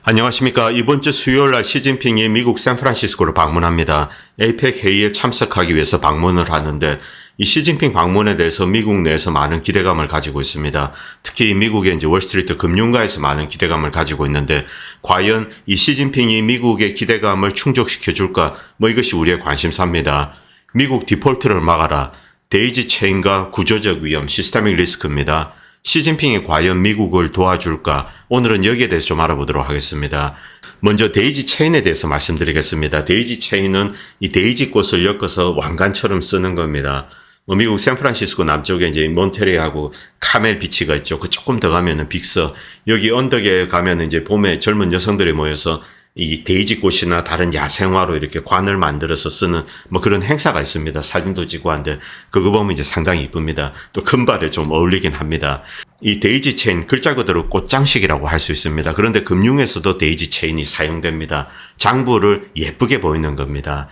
안녕하십니까. 이번 주 수요일 날 시진핑이 미국 샌프란시스코를 방문합니다. 에이펙 회의에 참석하기 위해서 방문을 하는데 이 시진핑 방문에 대해서 미국 내에서 많은 기대감을 가지고 있습니다. 특히 미국의 이제 월스트리트 금융가에서 많은 기대감을 가지고 있는데 과연 이 시진핑이 미국의 기대감을 충족시켜 줄까? 이것이 우리의 관심사입니다. 미국 디폴트를 막아라. 데이지 체인과 구조적 위험, 시스테믹 리스크입니다. 시진핑이 과연 미국을 도와줄까? 오늘은 여기에 대해서 좀 알아보도록 하겠습니다. 먼저 데이지 체인에 대해서 말씀드리겠습니다. 데이지 체인은 이 데이지 꽃을 엮어서 왕관처럼 쓰는 겁니다. 미국 샌프란시스코 남쪽에 이제 몬테레하고 카멜 비치가 있죠. 그 조금 더 가면은 빅서. 여기 언덕에 가면은 이제 봄에 젊은 여성들이 모여서 이 데이지 꽃이나 다른 야생화로 이렇게 관을 만들어서 쓰는 그런 행사가 있습니다. 사진도 찍고 한데 그거 보면 이제 상당히 이쁩니다. 또 금발에 좀 어울리긴 합니다. 이 데이지 체인 글자 그대로 꽃장식이라고 할 수 있습니다. 그런데 금융에서도 데이지 체인이 사용됩니다. 장부를 예쁘게 보이는 겁니다.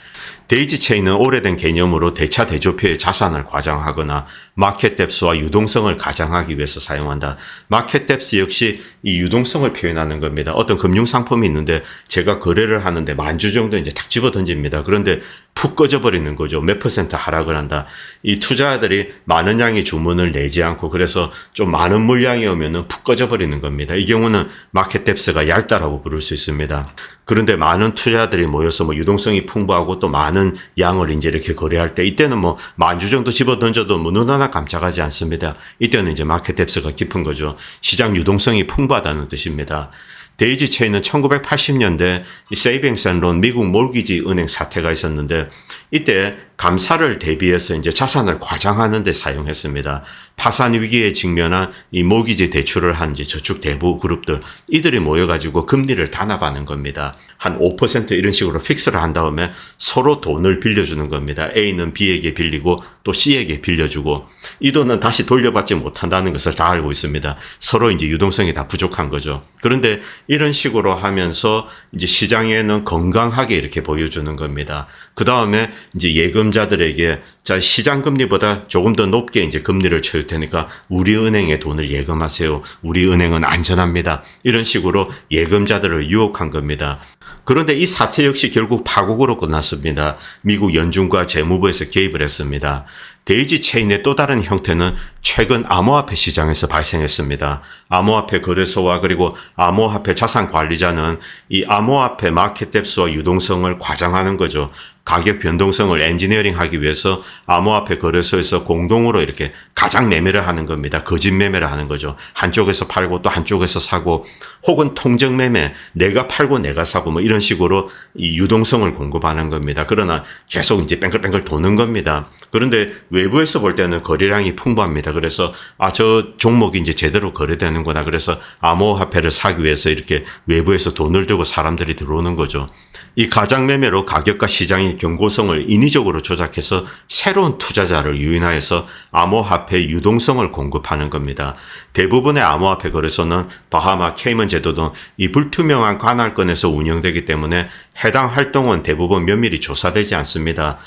데이지 체인은 오래된 개념으로 대차 대조표의 자산을 과장하거나 마켓 뎁스와 유동성을 가장하기 위해서 사용한다. 마켓 뎁스 역시 이 유동성을 표현하는 겁니다. 어떤 금융 상품이 있는데 제가 거래를 하는데 10,000주 정도 이제 탁 집어 던집니다. 그런데 푹 꺼져버리는 거죠. 몇 % 하락을 한다. 이 투자자들이 많은 양의 주문을 내지 않고 그래서 좀 많은 물량이 오면은 푹 꺼져버리는 겁니다. 이 경우는 마켓 뎁스가 얇다라고 부를 수 있습니다. 그런데 많은 투자자들이 모여서 유동성이 풍부하고 또 많은 양을 이제 이렇게 거래할 때 이때는 10,000주 정도 집어 던져도 눈 하나 깜짝하지 않습니다. 이때는 이제 마켓 뎁스가 깊은 거죠. 시장 유동성이 풍부하다는 뜻입니다. 데이지 체인은 1980년대 이 세이빙스 앤 론 미국 몰기지 은행 사태가 있었는데 이때 감사를 대비해서 이제 자산을 과장하는 데 사용했습니다. 파산 위기에 직면한 이 몰기지 대출을 한 이제 저축 대부 그룹들 이들이 모여가지고 금리를 단합하는 겁니다. 한 5% 이런 식으로 픽스를 한 다음에 서로 돈을 빌려주는 겁니다. A는 B에게 빌리고 또 C에게 빌려주고 이 돈은 다시 돌려받지 못한다는 것을 다 알고 있습니다. 서로 이제 유동성이 다 부족한 거죠. 그런데 이런 식으로 하면서 이제 시장에는 건강하게 이렇게 보여주는 겁니다. 그 다음에 이제 예금자들에게 자, 시장 금리보다 조금 더 높게 이제 금리를 쳐줄 테니까 우리 은행에 돈을 예금하세요. 우리 은행은 안전합니다. 이런 식으로 예금자들을 유혹한 겁니다. 그런데 이 사태 역시 결국 파국으로 끝났습니다. 미국 연준과 재무부에서 개입을 했습니다. 데이지 체인의 또 다른 형태는 최근 암호화폐 시장에서 발생했습니다. 암호화폐 거래소와 그리고 암호화폐 자산 관리자는 이 암호화폐 마켓 뎁스와 유동성을 과장하는 거죠. 가격 변동성을 엔지니어링 하기 위해서 암호화폐 거래소에서 공동으로 이렇게 가장 매매를 하는 겁니다. 거짓 매매를 하는 거죠. 한쪽에서 팔고 또 한쪽에서 사고 혹은 통정 매매, 내가 팔고 내가 사고 이런 식으로 이 유동성을 공급하는 겁니다. 그러나 계속 이제 뺑글뺑글 도는 겁니다. 그런데 외부에서 볼 때는 거래량이 풍부합니다. 그래서 저 종목이 이제 제대로 거래되는구나. 그래서 암호화폐를 사기 위해서 이렇게 외부에서 돈을 들고 사람들이 들어오는 거죠. 이 가장 매매로 가격과 시장의 경고성을 인위적으로 조작해서 새로운 투자자를 유인하여서 암호화폐 유동성을 공급하는 겁니다. 대부분의 암호화폐 거래소는 바하마, 케이먼 제도 등 이 불투명한 관할권에서 운영되기 때문에 해당 활동은 대부분 면밀히 조사되지 않습니다.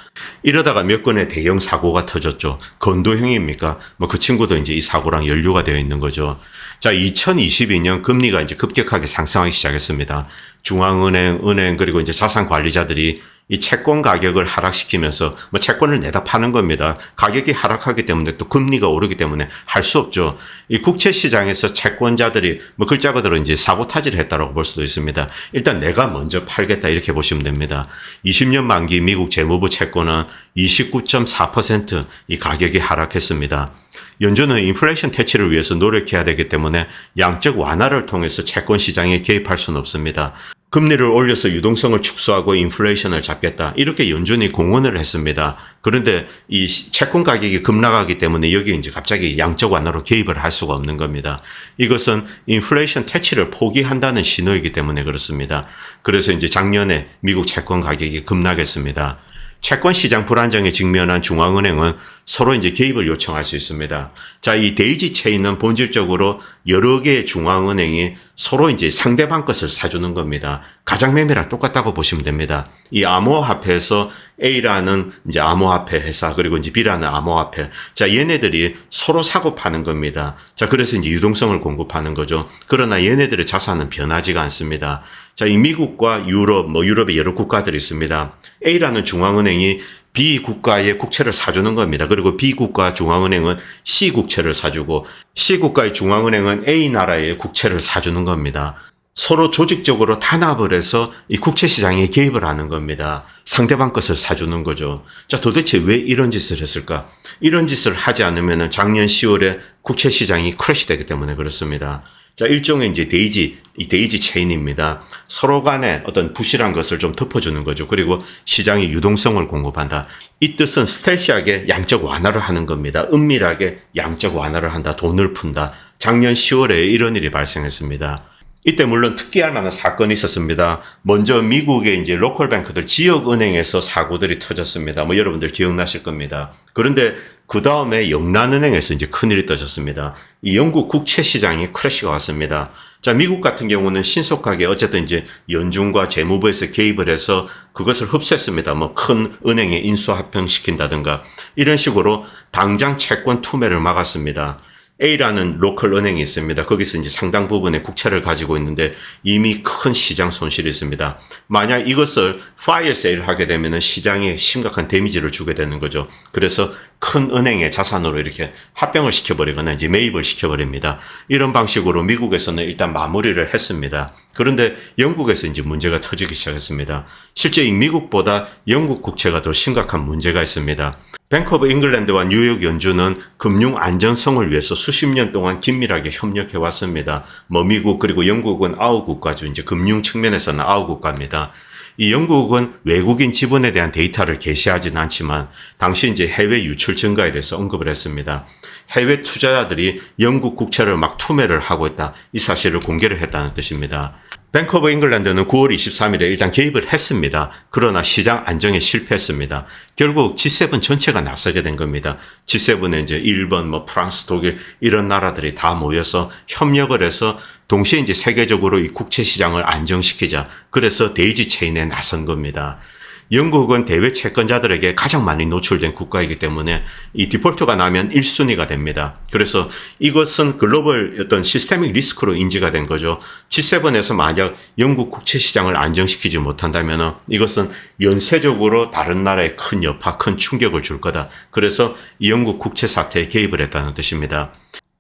이러다가 몇 건의 대형 사고가 터졌죠. 건도형입니까? 그 친구도 이제 이 사고랑 연루가 되어 있는 거죠. 자, 2022년 금리가 이제 급격하게 상승하기 시작했습니다. 중앙은행, 은행 그리고 이제 자산 관리자들이 이 채권 가격을 하락시키면서 채권을 내다 파는 겁니다. 가격이 하락하기 때문에 또 금리가 오르기 때문에 할 수 없죠. 이 국채 시장에서 채권자들이 글자 그대로 이제 사보타지를 했다라고 볼 수도 있습니다. 일단 내가 먼저 팔겠다 이렇게 보시면 됩니다. 20년 만기 미국 재무부 채권은 29.4% 이 가격이 하락했습니다. 연준은 인플레이션 퇴치를 위해서 노력해야 되기 때문에 양적 완화를 통해서 채권 시장에 개입할 수는 없습니다. 금리를 올려서 유동성을 축소하고 인플레이션을 잡겠다. 이렇게 연준이 공언을 했습니다. 그런데 이 채권 가격이 급락하기 때문에 여기 이제 갑자기 양적 완화로 개입을 할 수가 없는 겁니다. 이것은 인플레이션 퇴치를 포기한다는 신호이기 때문에 그렇습니다. 그래서 이제 작년에 미국 채권 가격이 급락했습니다. 채권 시장 불안정에 직면한 중앙은행은 서로 이제 개입을 요청할 수 있습니다. 자, 이 데이지 체인은 본질적으로 여러 개의 중앙은행이 서로 이제 상대방 것을 사주는 겁니다. 가장매매랑 똑같다고 보시면 됩니다. 이 암호화폐에서 A라는 이제 암호화폐 회사, 그리고 이제 B라는 암호화폐. 자, 얘네들이 서로 사고 파는 겁니다. 자, 그래서 이제 유동성을 공급하는 거죠. 그러나 얘네들의 자산은 변하지가 않습니다. 자, 이 미국과 유럽, 유럽의 여러 국가들이 있습니다. A라는 중앙은행이 B 국가의 국채를 사주는 겁니다. 그리고 B 국가 중앙은행은 C 국채를 사주고 C 국가의 중앙은행은 A 나라의 국채를 사주는 겁니다. 서로 조직적으로 탄압을 해서 이 국채 시장에 개입을 하는 겁니다. 상대방 것을 사주는 거죠. 자, 도대체 왜 이런 짓을 했을까? 이런 짓을 하지 않으면 작년 10월에 국채 시장이 크래시되기 때문에 그렇습니다. 자, 일종의 이제 데이지 체인입니다. 서로 간에 어떤 부실한 것을 좀 덮어주는 거죠. 그리고 시장의 유동성을 공급한다. 이 뜻은 스텔시하게 양적 완화를 하는 겁니다. 은밀하게 양적 완화를 한다. 돈을 푼다. 작년 10월에 이런 일이 발생했습니다. 이때 물론 특기할 만한 사건이 있었습니다. 먼저 미국의 이제 로컬 뱅크들, 지역 은행에서 사고들이 터졌습니다. 여러분들 기억나실 겁니다. 그런데 그 다음에 영란은행에서 이제 큰일이 터졌습니다. 이 영국 국채 시장에 크래시가 왔습니다. 자, 미국 같은 경우는 신속하게 어쨌든 이제 연준과 재무부에서 개입을 해서 그것을 흡수했습니다. 큰 은행에 인수합병시킨다든가 이런 식으로 당장 채권 투매를 막았습니다. A라는 로컬 은행이 있습니다. 거기서 이제 상당 부분의 국채를 가지고 있는데 이미 큰 시장 손실이 있습니다. 만약 이것을 파이어 세일을 하게 되면 시장에 심각한 데미지를 주게 되는 거죠. 그래서 큰 은행의 자산으로 이렇게 합병을 시켜버리거나 이제 매입을 시켜버립니다. 이런 방식으로 미국에서는 일단 마무리를 했습니다. 그런데 영국에서 이제 문제가 터지기 시작했습니다. 실제 이 미국보다 영국 국채가 더 심각한 문제가 있습니다. 뱅크 오브 잉글랜드와 뉴욕 연준은 금융 안전성을 위해서 수십 년 동안 긴밀하게 협력해 왔습니다. 미국 그리고 영국은 아홉 국가죠. 이제 금융 측면에서는 아홉 국가입니다. 이 영국은 외국인 지분에 대한 데이터를 게시하지는 않지만 당시 이제 해외 유출 증가에 대해서 언급을 했습니다. 해외 투자자들이 영국 국채를 막 투매를 하고 있다. 이 사실을 공개를 했다는 뜻입니다. 뱅크 오브 잉글랜드는 9월 23일에 일단 개입을 했습니다. 그러나 시장 안정에 실패했습니다. 결국 G7 전체가 나서게 된 겁니다. G7에 이제 일본, 프랑스, 독일 이런 나라들이 다 모여서 협력을 해서 동시에 이제 세계적으로 이 국채 시장을 안정시키자. 그래서 데이지 체인에 나선 겁니다. 영국은 대외 채권자들에게 가장 많이 노출된 국가이기 때문에 이 디폴트가 나면 1순위가 됩니다. 그래서 이것은 글로벌 어떤 시스테믹 리스크로 인지가 된 거죠. G7에서 만약 영국 국채 시장을 안정시키지 못한다면 이것은 연쇄적으로 다른 나라에 큰 여파, 큰 충격을 줄 거다. 그래서 이 영국 국채 사태에 개입을 했다는 뜻입니다.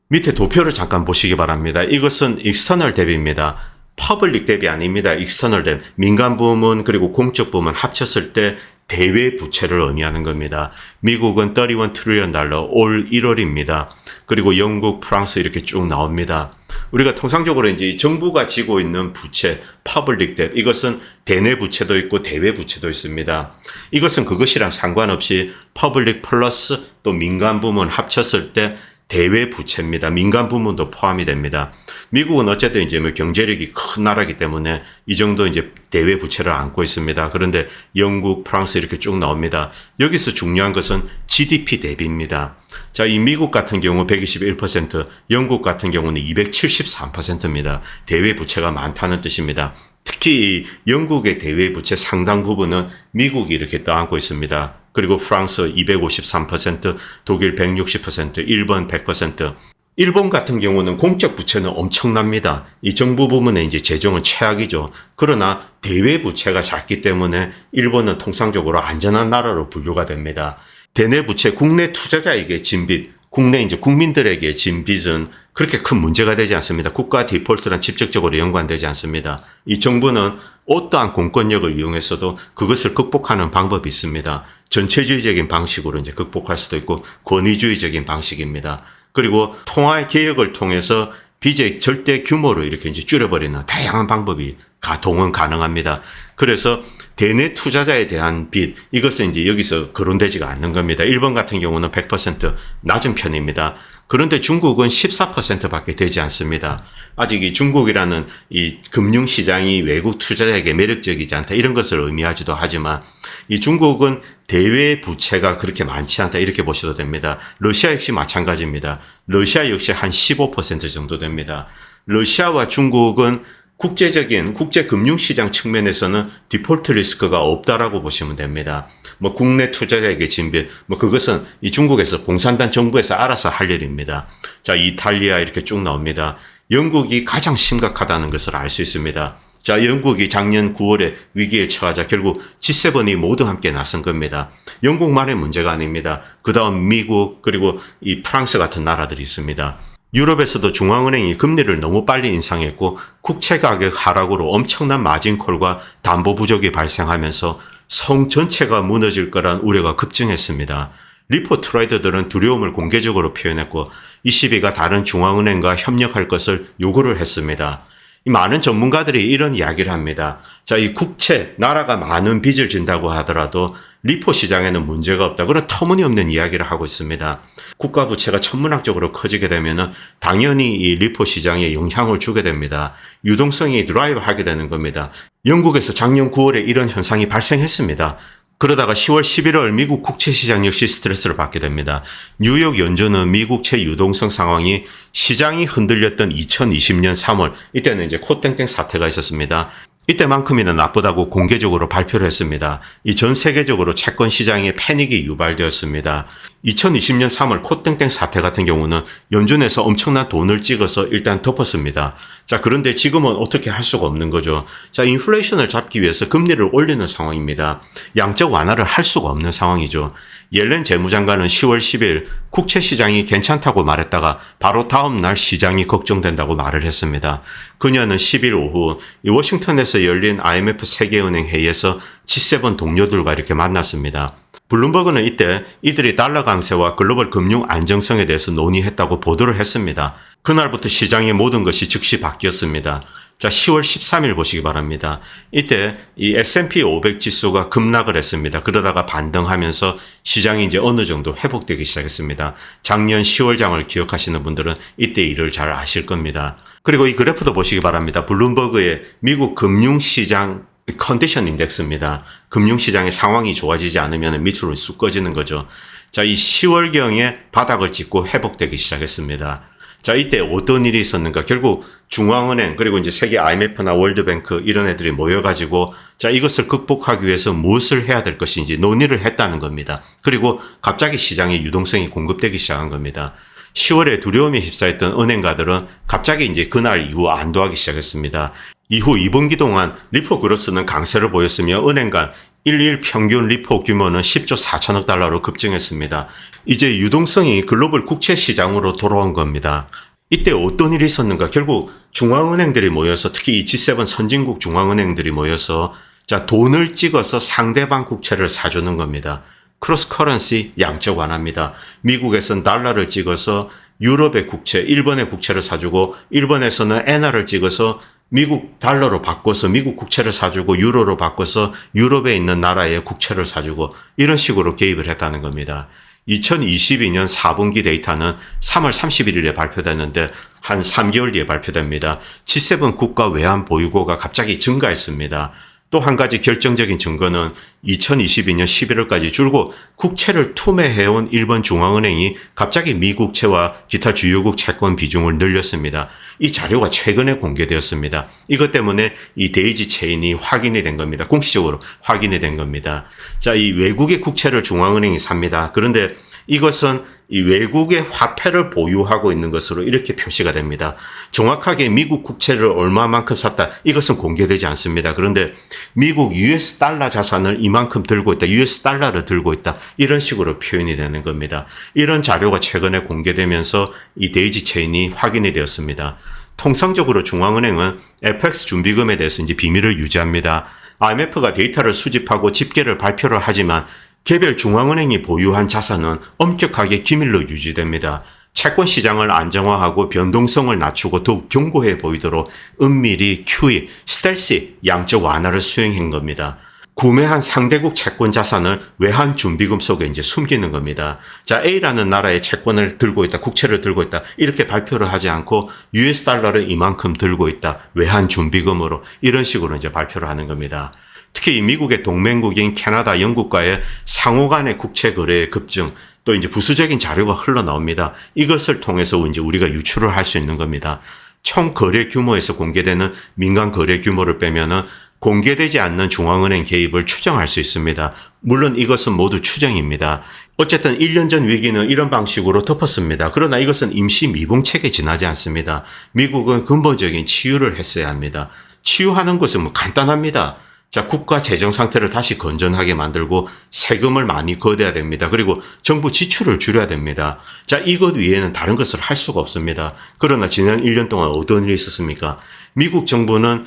밑에 도표를 잠깐 보시기 바랍니다. 이것은 익스터널 뎁입니다. 퍼블릭 뎁이 아닙니다. 익스터널 뎁. 민간 부문 그리고 공적 부문 합쳤을 때 대외 부채를 의미하는 겁니다. 미국은 31 트릴리언 달러 올 1월입니다. 그리고 영국, 프랑스 이렇게 쭉 나옵니다. 우리가 통상적으로 이제 정부가 지고 있는 부채, 퍼블릭 뎁, 이것은 대내 부채도 있고 대외 부채도 있습니다. 이것은 그것이랑 상관없이 퍼블릭 플러스 또 민간 부문 합쳤을 때 대외 부채입니다. 민간 부문도 포함이 됩니다. 미국은 어쨌든 이제 경제력이 큰 나라이기 때문에 이 정도 이제 대외 부채를 안고 있습니다. 그런데 영국, 프랑스 이렇게 쭉 나옵니다. 여기서 중요한 것은 GDP 대비입니다. 자, 이 미국 같은 경우 121%, 영국 같은 경우는 273%입니다. 대외 부채가 많다는 뜻입니다. 특히 영국의 대외 부채 상당 부분은 미국이 이렇게 떠안고 있습니다. 그리고 프랑스 253%, 독일 160%, 일본 100%. 일본 같은 경우는 공적 부채는 엄청납니다. 이 정부 부문의 이제 재정은 최악이죠. 그러나 대외 부채가 작기 때문에 일본은 통상적으로 안전한 나라로 분류가 됩니다. 대내 부채, 국내 투자자에게 진 빚, 국내 이제 국민들에게 진 빚은 그렇게 큰 문제가 되지 않습니다. 국가 디폴트랑 직접적으로 연관되지 않습니다. 이 정부는 어떠한 공권력을 이용해서도 그것을 극복하는 방법이 있습니다. 전체주의적인 방식으로 이제 극복할 수도 있고 권위주의적인 방식입니다. 그리고 통화 개혁을 통해서 빚의 절대 규모를 이렇게 이제 줄여버리는 다양한 방법이 동원 가능합니다. 그래서 대내 투자자에 대한 빚, 이것은 이제 여기서 거론되지가 않는 겁니다. 일본 같은 경우는 100% 낮은 편입니다. 그런데 중국은 14%밖에 되지 않습니다. 아직 이 중국이라는 이 금융시장이 외국 투자자에게 매력적이지 않다 이런 것을 의미하지도 하지만 이 중국은 대외 부채가 그렇게 많지 않다 이렇게 보셔도 됩니다. 러시아 역시 마찬가지입니다. 러시아 역시 한 15% 정도 됩니다. 러시아와 중국은 국제적인 국제 금융시장 측면에서는 디폴트 리스크가 없다라고 보시면 됩니다. 뭐 국내 투자자에게 진빌, 뭐 그것은 이 중국에서 공산당 정부에서 알아서 할 일입니다. 자, 이탈리아 이렇게 쭉 나옵니다. 영국이 가장 심각하다는 것을 알 수 있습니다. 자, 영국이 작년 9월에 위기에 처하자 결국 G7이 모두 함께 나선 겁니다. 영국만의 문제가 아닙니다. 그 다음 미국 그리고 이 프랑스 같은 나라들이 있습니다. 유럽에서도 중앙은행이 금리를 너무 빨리 인상했고 국채 가격 하락으로 엄청난 마진콜과 담보 부족이 발생하면서 성 전체가 무너질 거란 우려가 급증했습니다. 리포 트레이더들은 두려움을 공개적으로 표현했고 ECB가 다른 중앙은행과 협력할 것을 요구를 했습니다. 이 많은 전문가들이 이런 이야기를 합니다. 자, 이 국채, 나라가 많은 빚을 진다고 하더라도 리포 시장에는 문제가 없다. 그런 터무니없는 이야기를 하고 있습니다. 국가 부채가 천문학적으로 커지게 되면은 당연히 이 리포 시장에 영향을 주게 됩니다. 유동성이 드라이브 하게 되는 겁니다. 영국에서 작년 9월에 이런 현상이 발생했습니다. 그러다가 10월, 11월 미국 국채 시장 역시 스트레스를 받게 됩니다. 뉴욕 연준은 미국채 유동성 상황이 시장이 흔들렸던 2020년 3월, 이때는 이제 코땡땡 사태가 있었습니다. 이때만큼이나 나쁘다고 공개적으로 발표를 했습니다. 이 전 세계적으로 채권 시장에 패닉이 유발되었습니다. 2020년 3월 코땡땡 사태 같은 경우는 연준에서 엄청난 돈을 찍어서 일단 덮었습니다. 자, 그런데 지금은 어떻게 할 수가 없는 거죠. 자, 인플레이션을 잡기 위해서 금리를 올리는 상황입니다. 양적 완화를 할 수가 없는 상황이죠. 옐렌 재무장관은 10월 10일 국채 시장이 괜찮다고 말했다가 바로 다음 날 시장이 걱정된다고 말을 했습니다. 그녀는 10일 오후 이 워싱턴에서 열린 IMF 세계은행 회의에서 G7 동료들과 이렇게 만났습니다. 블룸버그는 이때 이들이 달러 강세와 글로벌 금융 안정성에 대해서 논의했다고 보도를 했습니다. 그날부터 시장의 모든 것이 즉시 바뀌었습니다. 자, 10월 13일 보시기 바랍니다. 이때 이 S&P 500 지수가 급락을 했습니다. 그러다가 반등하면서 시장이 이제 어느 정도 회복되기 시작했습니다. 작년 10월 장을 기억하시는 분들은 이때 일을 잘 아실 겁니다. 그리고 이 그래프도 보시기 바랍니다. 블룸버그의 미국 금융시장 컨디션 인덱스입니다. 금융시장의 상황이 좋아지지 않으면 밑으로 쑥 꺼지는 거죠. 자, 이 10월경에 바닥을 찍고 회복되기 시작했습니다. 자, 이때 어떤 일이 있었는가? 결국 중앙은행 그리고 이제 세계 IMF나 월드뱅크 이런 애들이 모여가지고 자, 이것을 극복하기 위해서 무엇을 해야 될 것인지 논의를 했다는 겁니다. 그리고 갑자기 시장에 유동성이 공급되기 시작한 겁니다. 10월에 두려움에 휩싸였던 은행가들은 갑자기 이제 그날 이후 안도하기 시작했습니다. 이후 2분기 동안 리포 그로스는 강세를 보였으며 은행 간 1일 평균 리포 규모는 10조 4천억 달러로 급증했습니다. 이제 유동성이 글로벌 국채 시장으로 돌아온 겁니다. 이때 어떤 일이 있었는가? 결국 중앙은행들이 모여서 특히 이 G7 선진국 중앙은행들이 모여서 자, 돈을 찍어서 상대방 국채를 사주는 겁니다. 크로스 커런시 양적 완화입니다. 미국에서는 달러를 찍어서 유럽의 국채, 일본의 국채를 사주고 일본에서는 엔화를 찍어서 미국 달러로 바꿔서 미국 국채를 사주고 유로로 바꿔서 유럽에 있는 나라의 국채를 사주고 이런 식으로 개입을 했다는 겁니다. 2022년 4분기 데이터는 3월 31일에 발표됐는데 한 3개월 뒤에 발표됩니다. G7 국가 외환 보유고가 갑자기 증가했습니다. 또 한 가지 결정적인 증거는 2022년 11월까지 줄곧 국채를 투매해온 일본 중앙은행이 갑자기 미국채와 기타 주요국 채권 비중을 늘렸습니다. 이 자료가 최근에 공개되었습니다. 이것 때문에 이 데이지 체인이 확인이 된 겁니다. 공식적으로 확인이 된 겁니다. 자, 이 외국의 국채를 중앙은행이 삽니다. 그런데 이것은 이 외국의 화폐를 보유하고 있는 것으로 이렇게 표시가 됩니다. 정확하게 미국 국채를 얼마만큼 샀다, 이것은 공개되지 않습니다. 그런데 미국 US 달러 자산을 이만큼 들고 있다, US 달러를 들고 있다, 이런 식으로 표현이 되는 겁니다. 이런 자료가 최근에 공개되면서 이 데이지 체인이 확인이 되었습니다. 통상적으로 중앙은행은 FX 준비금에 대해서 이제 비밀을 유지합니다. IMF가 데이터를 수집하고 집계를 발표를 하지만 개별 중앙은행이 보유한 자산은 엄격하게 기밀로 유지됩니다. 채권 시장을 안정화하고 변동성을 낮추고 더욱 견고해 보이도록 은밀히 QE, 스텔시, 양적 완화를 수행한 겁니다. 구매한 상대국 채권 자산을 외환 준비금 속에 이제 숨기는 겁니다. 자, A라는 나라의 채권을 들고 있다, 국채를 들고 있다, 이렇게 발표를 하지 않고 US 달러를 이만큼 들고 있다, 외환 준비금으로 이런 식으로 이제 발표를 하는 겁니다. 특히 미국의 동맹국인 캐나다, 영국과의 상호 간의 국채 거래의 급증, 또 이제 부수적인 자료가 흘러나옵니다. 이것을 통해서 이제 우리가 유출을 할 수 있는 겁니다. 총 거래 규모에서 공개되는 민간 거래 규모를 빼면은 공개되지 않는 중앙은행 개입을 추정할 수 있습니다. 물론 이것은 모두 추정입니다. 어쨌든 1년 전 위기는 이런 방식으로 덮었습니다. 그러나 이것은 임시 미봉책에 지나지 않습니다. 미국은 근본적인 치유를 했어야 합니다. 치유하는 것은 뭐 간단합니다. 자, 국가 재정 상태를 다시 건전하게 만들고 세금을 많이 걷어야 됩니다. 그리고 정부 지출을 줄여야 됩니다. 자, 이것 위에는 다른 것을 할 수가 없습니다. 그러나 지난 1년 동안 어떤 일이 있었습니까? 미국 정부는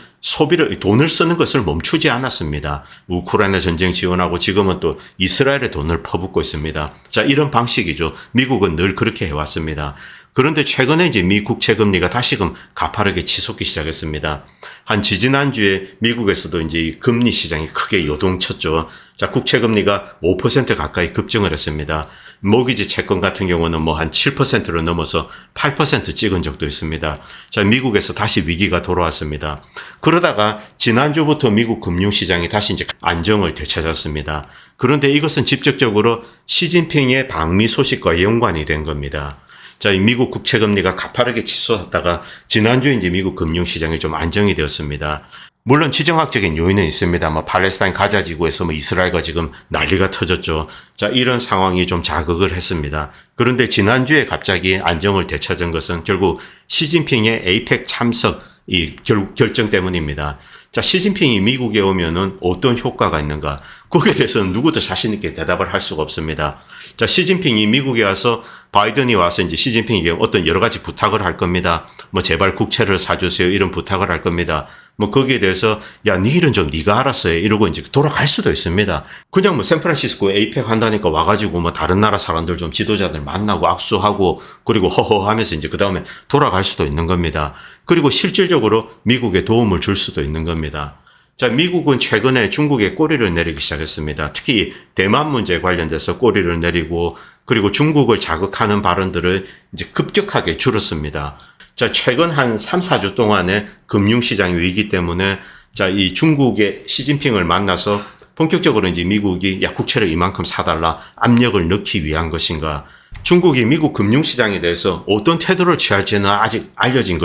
돈을 쓰는 것을 멈추지 않았습니다. 우크라이나 전쟁 지원하고 지금은 또 이스라엘에 돈을 퍼붓고 있습니다. 자, 이런 방식이죠. 미국은 늘 그렇게 해왔습니다. 그런데 최근에 이제 미 국채 금리가 다시금 가파르게 치솟기 시작했습니다. 한 지지난주에 미국에서도 이제 이 금리 시장이 크게 요동쳤죠. 자, 국채 금리가 5% 가까이 급증을 했습니다. 모기지 채권 같은 경우는 뭐 한 7%를 넘어서 8% 찍은 적도 있습니다. 자, 미국에서 다시 위기가 돌아왔습니다. 그러다가 지난주부터 미국 금융시장이 다시 이제 안정을 되찾았습니다. 그런데 이것은 직접적으로 시진핑의 방미 소식과 연관이 된 겁니다. 자, 이 미국 국채 금리가 가파르게 치솟았다가 지난주에 이제 미국 금융시장이 좀 안정이 되었습니다. 물론 지정학적인 요인은 있습니다. 뭐 팔레스타인 가자 지구에서 뭐 이스라엘과 지금 난리가 터졌죠. 자, 이런 상황이 좀 자극을 했습니다. 그런데 지난주에 갑자기 안정을 되찾은 것은 결국 시진핑의 에이펙 참석 결정 때문입니다. 자, 시진핑이 미국에 오면은 어떤 효과가 있는가? 거기에 대해서는 누구도 자신 있게 대답을 할 수가 없습니다. 자, 시진핑이 미국에 와서 바이든이 와서 이제 시진핑에게 어떤 여러 가지 부탁을 할 겁니다. 뭐 제발 국채를 사주세요, 이런 부탁을 할 겁니다. 뭐 거기에 대해서 야, 네 일은 좀 네가 알았어요, 이러고 이제 돌아갈 수도 있습니다. 그냥 뭐 샌프란시스코 에이펙 한다니까 와가지고 뭐 다른 나라 사람들 좀 지도자들 만나고 악수하고 그리고 허허하면서 이제 그 다음에 돌아갈 수도 있는 겁니다. 그리고 실질적으로 미국에 도움을 줄 수도 있는 겁니다. 자, 미국은 최근에 중국에 꼬리를 내리기 시작했습니다. 특히 대만 문제 관련돼서 꼬리를 내리고 그리고 중국을 자극하는 발언들을 이제 급격하게 줄였습니다. 자, 최근 한 3, 4주 동안의 금융시장 위기 때문에 자, 이 중국의 시진핑을 만나서 본격적으로 이제 미국이 야, 국채를 이만큼 사달라 압력을 넣기 위한 것인가. 중국이 미국 금융시장에 대해서 어떤 태도를 취할지는 아직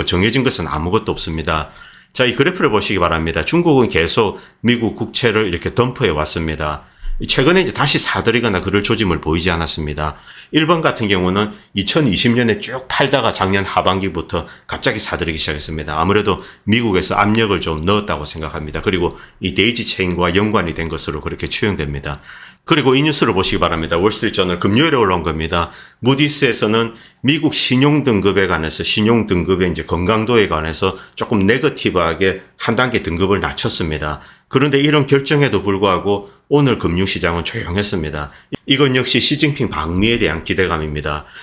정해진 것은 아무것도 없습니다. 자, 이 그래프를 보시기 바랍니다. 중국은 계속 미국 국채를 이렇게 덤프해 왔습니다. 최근에 이제 다시 사들이거나 그럴 조짐을 보이지 않았습니다. 일본 같은 경우는 2020년에 쭉 팔다가 작년 하반기부터 갑자기 사들이기 시작했습니다. 아무래도 미국에서 압력을 좀 넣었다고 생각합니다. 그리고 이 데이지 체인과 연관이 된 것으로 그렇게 추정됩니다. 그리고 이 뉴스를 보시기 바랍니다. 월스트리트저널 금요일에 올라온 겁니다. 무디스에서는 미국 신용 등급에 관해서 신용 등급의 이제 건강도에 관해서 조금 네거티브하게 한 단계 등급을 낮췄습니다. 그런데 이런 결정에도 불구하고 오늘 금융시장은 조용했습니다. 이건 역시 시진핑 방미에 대한 기대감입니다.